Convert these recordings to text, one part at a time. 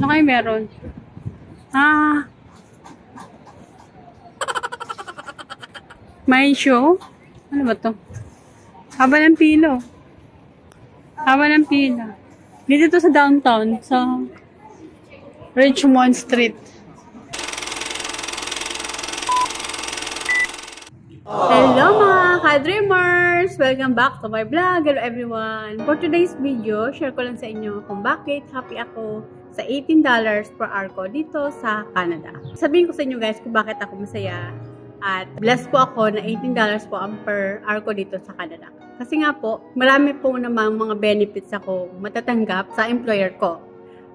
Ano kayo meron? Ah. May show? Ano ba to? Haba ng pilo. Haba ng pila. Dito to sa downtown, sa Richmond Street. Hello mga ka-dreamers! Welcome back to my vlog. Hello everyone! For today's video, share ko lang sa inyo kung bakit happy ako sa $18 per hour ko dito sa Canada. Sabihin ko sa inyo guys kung bakit ako masaya at blessed po ako na $18 po ang per hour ko dito sa Canada. Kasi nga po, marami po namang mga benefits ako matatanggap sa employer ko.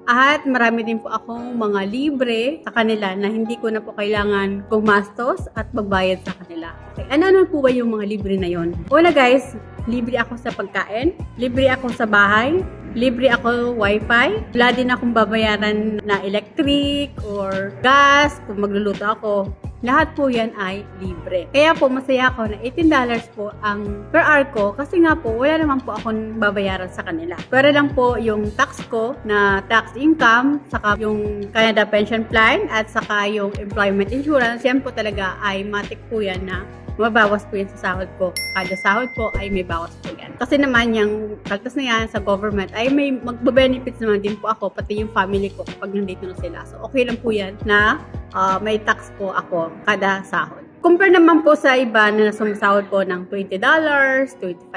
At marami din po akong mga libre sa kanila na hindi ko na po kailangan gumastos at magbayad sa kanila. Okay. Ano po ba yung mga libre na yon? Una guys, libre ako sa pagkain, libre ako sa bahay, libre ako wifi, wala din akong babayaran na electric or gas kung magluluto ako. Lahat po yan ay libre. Kaya po masaya ako na $18 po ang per hour ko kasi nga po wala naman po akong babayaran sa kanila. Pero lang po yung tax ko na tax income, saka yung Canada Pension Plan at saka yung employment insurance, yan po talaga ay matik po yan na mabawas po yan sa sahod ko. Kada sahod po ay may bawas po yan. Kasi naman yung kaltas na yan sa government ay may magbe-benefits naman din po ako, pati yung family ko kapag nandito na sila. So okay lang po yan na may tax po ako kada sahod. Compare naman po sa iba na sumasahod po ng $20, $25,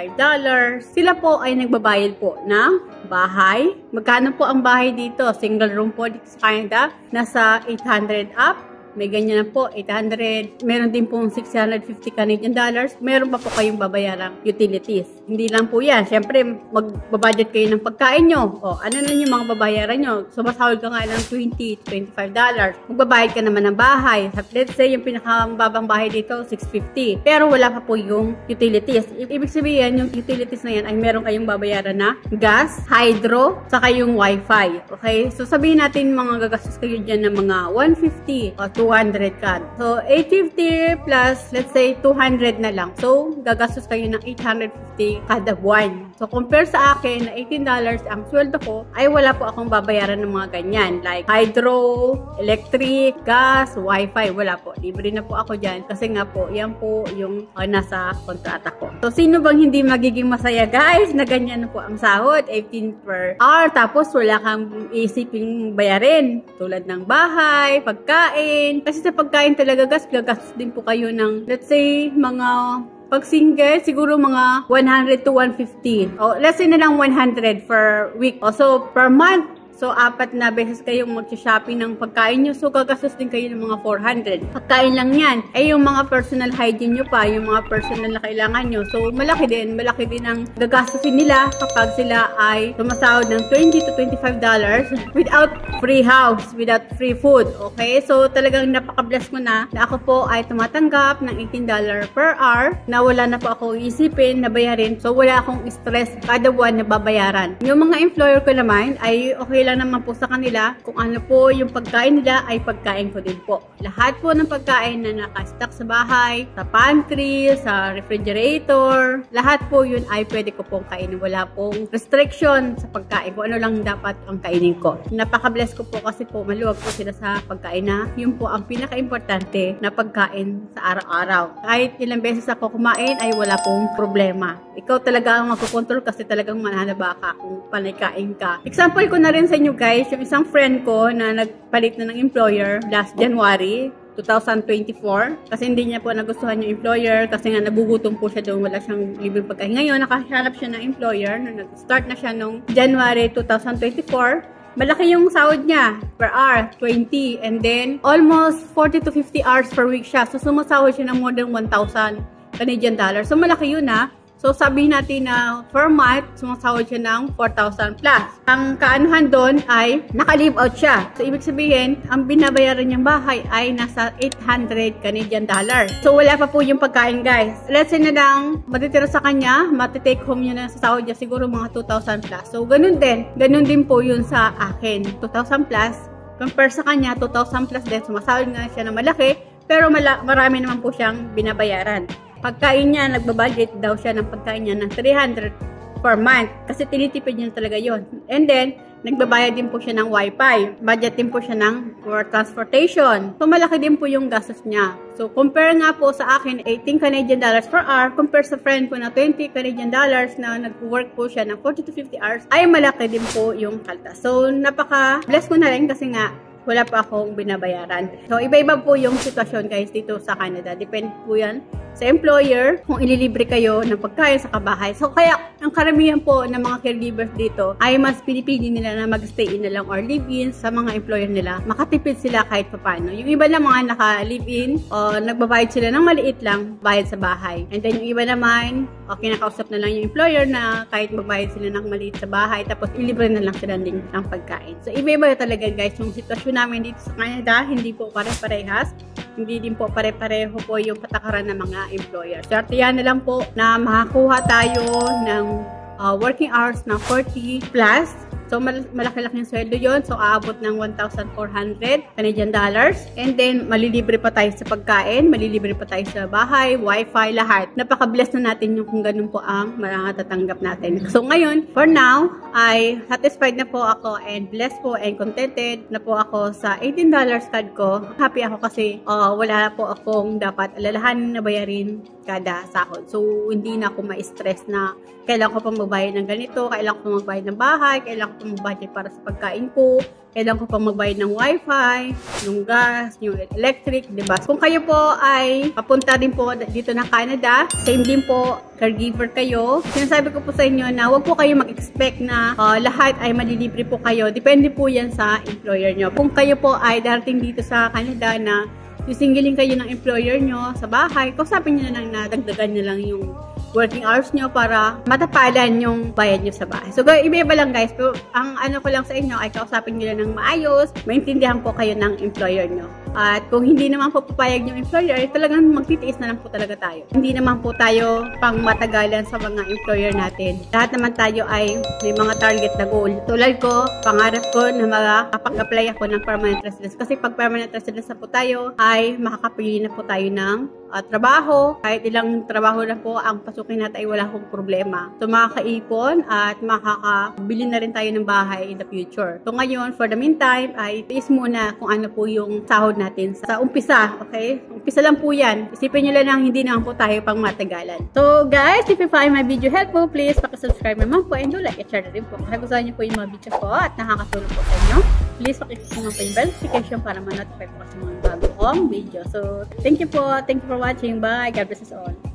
sila po ay nagbabayad po ng bahay. Magkano po ang bahay dito? Single room po dito sa Canada, nasa 800 up. May ganyan na po, 800. Meron din pong 650 Canadian dollars. Meron pa po kayong babayarang utilities. Hindi lang po yan. Siyempre, magbabudget kayo ng pagkain nyo. O, ano na yung mga babayaran nyo? Sumasahod ka nga ng $20 to $25. Magbabayad ka naman ng bahay. Let's say, yung pinakamababang bahay dito, $650. Pero wala pa po yung utilities. Ibig sabihin, yung utilities na yan ay meron kayong babayaran na gas, hydro, saka yung wifi. Okay? So, sabihin natin mga gagastos kayo dyan ng mga $150 o $200 ka. So, $850 plus, let's say, $200 na lang. So, gagastos kayo ng $850 kada buwan. So, compare sa akin na $18 ang sweldo ko, ay wala po akong babayaran ng mga ganyan. Like, hydro, electric, gas, wifi, wala po. Libre na po ako dyan. Kasi nga po, yan po yung nasa kontrata ko. So, sino bang hindi magiging masaya, guys, na ganyan na po ang sahod? 18 per hour. Tapos, wala kang isiping bayarin. Tulad ng bahay, pagkain. Kasi sa pagkain talaga gagastos din po kayo ng, let's say, mga, pag single, siguro mga 100 to 150. O, let's say na lang 100 per week. O, so, per month, so, 4 na beses kayong mag-shopping ng pagkain nyo. So, gagastos din kayo ng mga 400. Pagkain lang yan. Eh, yung mga personal hygiene nyo pa, yung mga personal na kailangan nyo. So, malaki din ang gagastosin nila kapag sila ay sumasahod ng $20 to $25 without free house, without free food. Okay? So, talagang napaka-bless ko na ako po ay tumatanggap ng $18 per hour na wala na po ako isipin na bayarin. So, wala akong stress kada buwan na babayaran. Yung mga employer ko naman ay okay lang naman po sa kanila kung ano po yung pagkain nila ay pagkain ko din po. Lahat po ng pagkain na nakastock sa bahay, sa pantry, sa refrigerator, lahat po yun ay pwede ko pong kainin. Wala pong restriction sa pagkain ko. Ano lang dapat ang kainin ko. Napaka-bless ko po kasi po maluwag po sila sa pagkain na yun po ang pinaka-importante na pagkain sa araw-araw. Kahit ilang beses ako kumain ay wala pong problema. Ikaw talaga ang magkukontrol kasi talagang mananaba ka kung panay-kain ka. Example ko na rin sa inyo guys, yung isang friend ko na nagpalit na ng employer last January 2024 kasi hindi niya po nagustuhan yung employer kasi nga nagugutom po siya doon, wala siyang libreng pagkain. Ngayon, nakahanap siya ng employer na nag-start na siya noong January 2024. Malaki yung sahod niya per hour, 20. And then, almost 40 to 50 hours per week siya. So, sumasahod siya ng more than 1,000 Canadian dollars. So, malaki yun ha. So, sabihin natin na per month, sumasahod siya ng 4,000 plus. Ang kaanuhan doon ay naka-leave out siya. So, ibig sabihin, ang binabayaran niyang bahay ay nasa 800 Canadian dollars. So, wala pa po yung pagkain, guys. Let's say na lang, matitira sa kanya, matitake home niya na sa sahod niya siguro mga 2,000 plus. So, ganun din. Ganun din po yun sa akin. 2,000 plus. Compare sa kanya, 2,000 plus din. Sumasahod nga siya na malaki, pero marami naman po siyang binabayaran. Pagkain niya, nagbabudget daw siya ng pagkain niya ng 300 per month kasi tinitipid niya talaga yon. And then, nagbabayad din po siya ng wifi. Budget din po siya ng for transportation. So, malaki din po yung gastos niya. So, compare nga po sa akin, 18 Canadian dollars per hour, compare sa friend ko na 20 Canadian dollars na nag-work po siya ng 40 to 50 hours, ay malaki din po yung kaltas. So, napaka-bless ko na rin kasi nga, wala pa akong binabayaran. So, iba-iba po yung sitwasyon guys dito sa Canada. Depende po yan sa employer kung ililibre kayo ng pagkain sa kabahay. So, kaya ang karamihan po ng mga caregivers dito ay mas pinipili nila na mag-stay in na lang or live-in sa mga employer nila. Makatipid sila kahit papano. Yung iba na mga naka-live-in o nagbabayad sila ng maliit lang bayad sa bahay. And then yung iba naman, kinakausap na lang yung employer na kahit magbayad sila ng maliit sa bahay tapos ilibre na lang sila ng pagkain. So, iba-iba talaga guys yung sitwasyon namin dito sa Canada. Hindi po pare-parehas. Hindi din po pare-pareho po yung patakaran ng mga employer. Swerte yan na lang po na makakuha tayo ng working hours na 40 plus. So, malaki-laking sweldo yon. So, aabot ng 1,400 Canadian dollars. And then, malilibre pa tayo sa pagkain, malilibre pa tayo sa bahay, wifi, lahat. Napaka-bless na natin yung kung ganun po ang matatanggap natin. So, ngayon, for now, ay satisfied na po ako and blessed po and contented na po ako sa $18 card ko. Happy ako kasi wala po akong dapat alalahanin na bayarin kada sahod. So, hindi na ako ma-stress na kailangan ko pang magbayad ng ganito, kailangan ko pang magbayad ng bahay, kailangan ko pang magbayad para sa pagkain ko, kailangan ko pang magbayad ng wifi, yung gas, yung electric, diba? Kung kayo po ay papunta din po dito ng Canada, same din po, caregiver kayo, sinasabi ko po sa inyo na huwag po kayo mag-expect na lahat ay malilibre po kayo. Depende po yan sa employer nyo. Kung kayo po ay darating dito sa Canada na sisingilin kayo ng employer nyo sa bahay, kausapin nyo na lang na dagdagan nyo lang yung working hours nyo para matapalan yung bayad nyo sa bahay. So, iba-iba lang guys. Pero, ang ano ko lang sa inyo ay kausapin nyo lang ng maayos, maintindihan po kayo ng employer nyo. At kung hindi naman po papayag yung employer, talagang magtitiis na lang po talaga tayo. Hindi naman po tayo pang matagalan sa mga employer natin. Lahat naman tayo ay may mga target na goal. Tulad ko, pangarap ko na makapag-apply ako ng permanent residence. Kasi pag permanent residence na po tayo, ay makakapili na po tayo ng trabaho. Kahit ilang trabaho na po ang pasukin natin ay wala akong problema. So, makakaipon at makakabili na rin tayo ng bahay in the future. So, ngayon, for the meantime, ay tiis muna kung ano po yung sahod natin sa umpisa. Okay? Umpisa lang po yan. Isipin nyo lang na hindi naman po tayo pang matagalan. So, guys, if you find my video helpful, please pakisubscribe naman po and do like and share na rin po. Kung gusto nyo po yung mga video ko at nakakatulong po sa inyo, please pakiclick naman po yung bell notification para ma-notify po sa mga bago kong video. So, thank you po. Thank you for watching. Bye. God bless us all.